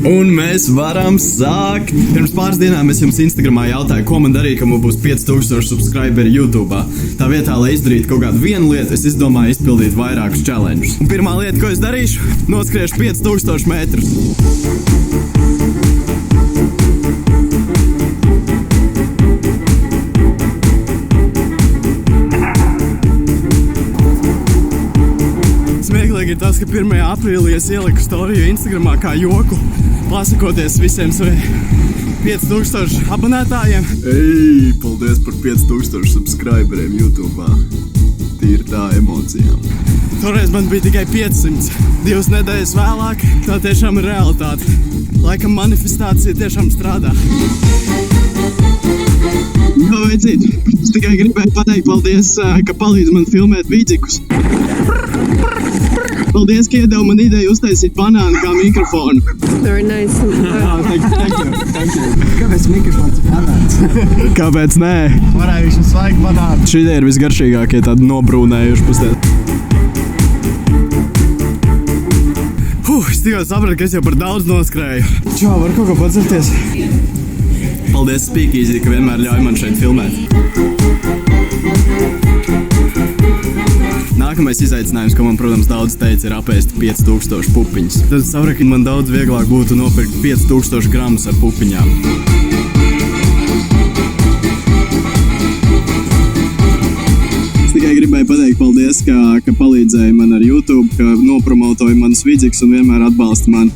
Un mēs varam sākt. Pirms pāris dienām es jums Instagramā jautāju, ko man darīt, ka man būs 5000 subscriberi YouTube. Tā vietā, lai izdarītu kaut kādu vienu lietu, es izdomāju izpildīt vairākus challenges. Un pirmā lieta, ko es darīšu, noskriešu 5000 metrus. Smieklīgi ir tas, ka 1. aprīlī es ieliku storiju Instagramā kā joku, pasakoties visiem saviem 5000 abonētājiem. Ei, paldies par 5000 subscriberiem YouTube. Tīri tā emocijām. Toreiz man bija tikai 500. 2 nedēļas vēlāk, tā tiešām ir realitāte. Laikam manifestācija tiešām strādā. Jā, veicīt. Es tikai gribēju pateikt paldies, ka palīdz man filmēt vīdzikus. Paldies, ka iedeva man ideju uztaisīt banānu kā mikrofonu. Very nice. Thank you. Kāpēc mikrofons ir banāns? Kāpēc nē? Varēja viņš svaigi banānu. Šī ir visgaršīgākie tādi nobrūnējuši pusdienu. Es tikko sapratu, ka es jau par daudz noskrēju. Čau, var kaut ko pacelties? Paldies Speakeasy, ka vienmēr ļauj man šeit filmēt. Nākamais izaicinājums, ko man, protams, daudz teica, ir apēst 5000 pupiņas. Tad es sapratu, ka man daudz vieglāk būtu nopirkt 5000 gramus ar pupiņām. Es tikai gribēju pateikt paldies, ka palīdzēja man ar YouTube, ka nopromotoja manas vidzīgas un vienmēr atbalsta mani.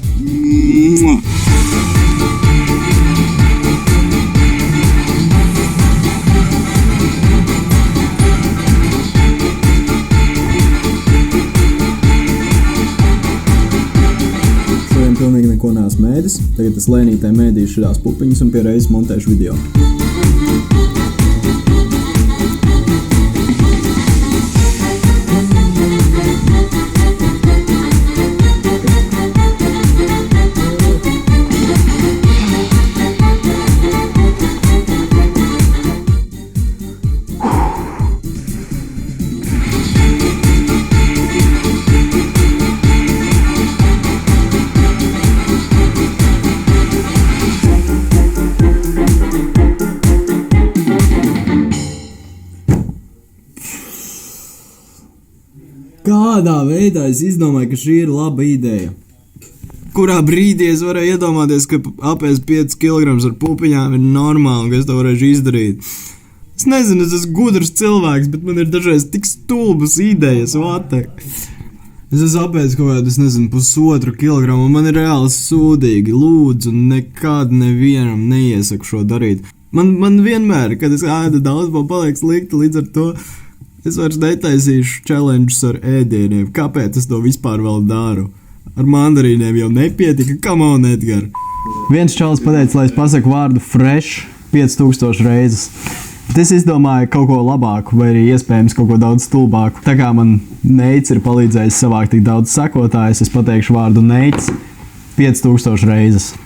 Pilnīgi neko neesmu mēdis. Tagad es lēnītē mēdīšu šīs pupiņas un pie reizes montēšu video. Kādā veidā es izdomāju, ka šī ir laba ideja? Kurā brīdī es varēju iedomāties, ka apēst 5 kg ar pupiņām ir normāli, ka es to varēšu izdarīt? Es nezinu, es esmu gudrs cilvēks, bet man ir dažreiz tik stulbas idejas, Es esmu apēst kaut kādu, 1,5 kg, un man ir reāli sūdīgi, lūdzu, nekad nevienam neiesaku šo darīt. Man vienmēr, kad es ēdu daudz, man paliek slikti, līdz ar to es vairs netaisīšu challenges ar ēdieniem. Kāpēc es to vispār vēl daru? Ar mandarīniem jau nepietika. Come on, Edgar! Viens čalis pateica, lai es pasaku vārdu fresh 5000 reizes. Bet es izdomāju kaut ko labāku, vai arī iespējams kaut ko daudz stulbāku. Tā kā man Neits ir palīdzējis savākt tik daudz sekotājus, es pateikšu vārdu Neits 5000 reizes.